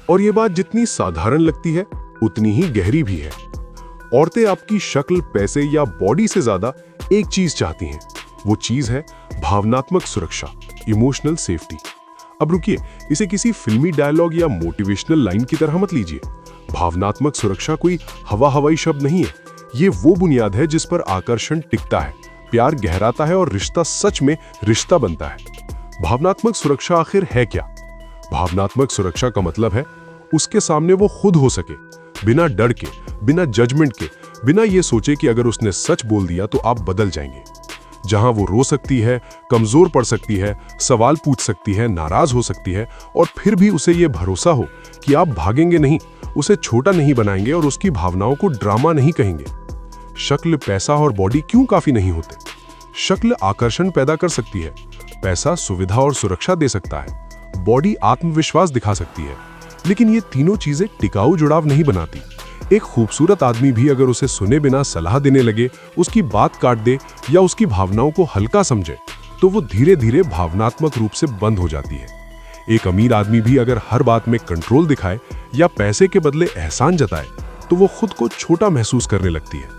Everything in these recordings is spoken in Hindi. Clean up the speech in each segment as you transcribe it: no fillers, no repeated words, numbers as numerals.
और ये बात जितनी साधारण लगती है उतनी ही गहरी भी है। औरतें आपकी शक्ल, पैसे या बॉडी से ज्यादा एक चीज चाहती हैं। वो चीज है भावनात्मक सुरक्षा, इमोशनल सेफ्टी। अब रुकिए, इसे किसी फिल्मी डायलॉग या मोटिवेशनल लाइन की तरह मत लीजिए। भावनात्मक सुरक्षा कोई हवाई शब्द नहीं है। ये वो बुनियाद है जिस पर आकर्षण टिकता है, प्यार गहराता है और रिश्ता सच में रिश्ता बनता है। भावनात्मक सुरक्षा आखिर है क्या? भावनात्मक सुरक्षा का मतलब है उसके सामने वो खुद हो सके, बिना डर के, बिना जजमेंट के, बिना ये सोचे कि अगर उसने सच बोल दिया तो आप बदल जाएंगे। जहां वो रो सकती है, कमजोर पड़ सकती है, सवाल पूछ सकती है, नाराज हो सकती है, और फिर भी उसे ये भरोसा हो कि आप भागेंगे नहीं, उसे छोटा नहीं बनाएंगे और उसकी भावनाओं को ड्रामा नहीं कहेंगे। शक्ल, पैसा और बॉडी क्यों काफी नहीं होते? शक्ल आकर्षण पैदा कर सकती है, पैसा सुविधा और सुरक्षा दे सकता है, बॉडी आत्मविश्वास दिखा सकती है, लेकिन ये तीनों चीजें टिकाऊ जुड़ाव नहीं बनाती। एक खूबसूरत आदमी भी अगर उसे सुने बिना सलाह देने लगे, उसकी बात काट दे या उसकी भावनाओं को हल्का समझे, तो वो धीरे धीरे भावनात्मक रूप से बंद हो जाती है। एक अमीर आदमी भी अगर हर बात में कंट्रोल दिखाए या पैसे के बदले एहसान जताए, तो वो खुद को छोटा महसूस करने लगती है।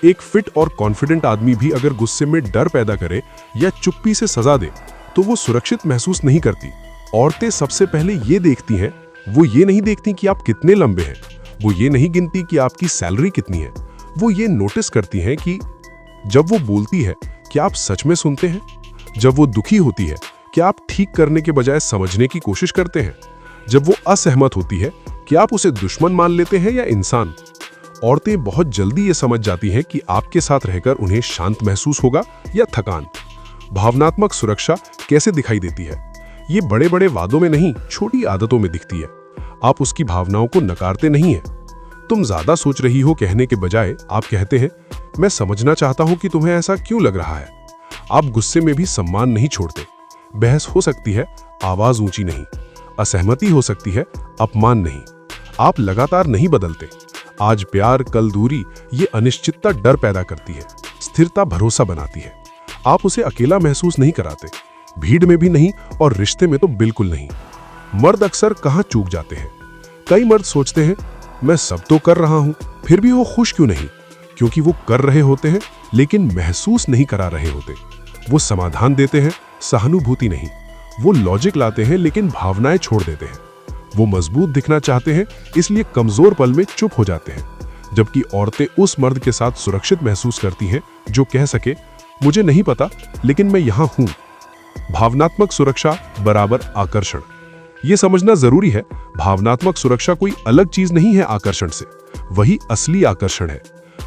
एक फिट और कॉन्फिडेंट आदमी भी अगर गुस्से में डर पैदा करे या चुप्पी से सजा दे, तो वो सुरक्षित महसूस नहीं करती। औरतें सबसे पहले ये देखती हैं, वो ये नहीं देखती कि आप कितने लंबे हैं, वो ये नहीं गिनती कि आपकी सैलरी कितनी है। वो ये नोटिस करती हैं कि जब वो बोलती है, क्या आप सच में सुनते हैं? जब वो दुखी होती है, क्या आप ठीक करने के बजाय समझने की कोशिश करते हैं? जब वो असहमत होती है, क्या आप उसे दुश्मन मान लेते हैं या इंसान? औरतें बहुत जल्दी ये समझ जाती हैं कि आपके साथ रहकर उन्हें शांत महसूस होगा या थकान। भावनात्मक सुरक्षा कैसे दिखाई देती है? ये बड़े बड़े वादों में नहीं, छोटी आदतों में दिखती है। आप उसकी भावनाओं को नकारते नहीं हैं। तुम ज्यादा सोच रही हो कहने के बजाय आप कहते हैं, मैं समझना चाहता हूं कि तुम्हें ऐसा क्यों लग रहा है। आप गुस्से में भी सम्मान नहीं छोड़ते। बहस हो सकती है, आवाज ऊंची नहीं। असहमति हो सकती है, अपमान नहीं। आप लगातार नहीं बदलते। आज प्यार, कल दूरी। ये अनिश्चितता डर पैदा करती है, स्थिरता भरोसा बनाती है। आप उसे अकेला महसूस नहीं कराते, भीड़ में भी नहीं और रिश्ते में तो बिल्कुल नहीं। मर्द अक्सर कहां चूक जाते हैं? कई मर्द सोचते हैं, मैं सब तो कर रहा हूं, फिर भी वो खुश क्यों नहीं? क्योंकि वो कर रहे होते हैं लेकिन महसूस नहीं करा रहे होते। वो समाधान देते हैं, सहानुभूति नहीं। वो लॉजिक लाते हैं लेकिन भावनाएं छोड़ देते हैं। वो मजबूत दिखना चाहते हैं, इसलिए कमजोर पल में चुप हो जाते हैं। जबकि औरतें उस मर्द के साथ सुरक्षित महसूस करती हैं जो कह सके, मुझे नहीं पता लेकिन मैं यहां हूं। भावनात्मक सुरक्षा बराबर आकर्षण। यह समझना जरूरी है, भावनात्मक सुरक्षा कोई अलग चीज नहीं है आकर्षण से, वही असली आकर्षण है।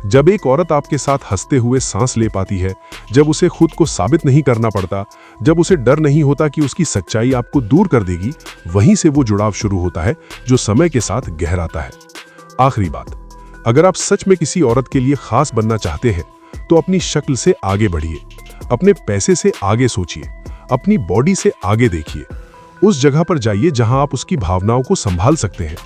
जब एक औरत आपके साथ हंसते हुए सांस ले पाती है, जब उसे खुद को साबित नहीं करना पड़ता, जब उसे डर नहीं होता कि उसकी सच्चाई आपको दूर कर देगी, वहीं से वो जुड़ाव शुरू होता है जो समय के साथ गहराता है। आखिरी बात, अगर आप सच में किसी औरत के लिए खास बनना चाहते हैं तो अपनी शक्ल से आगे बढ़िए, अपने पैसे से आगे सोचिए, अपनी बॉडी से आगे देखिए। उस जगह पर जाइए जहां आप उसकी भावनाओं को संभाल सकते हैं,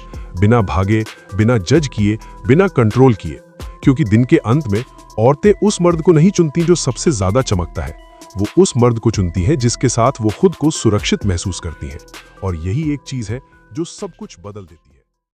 बिना भागे, बिना जज किए, बिना कंट्रोल किए। क्योंकि दिन के अंत में औरतें उस मर्द को नहीं चुनती जो सबसे ज्यादा चमकता है, वो उस मर्द को चुनती है जिसके साथ वो खुद को सुरक्षित महसूस करती हैं। और यही एक चीज है जो सब कुछ बदल देती है।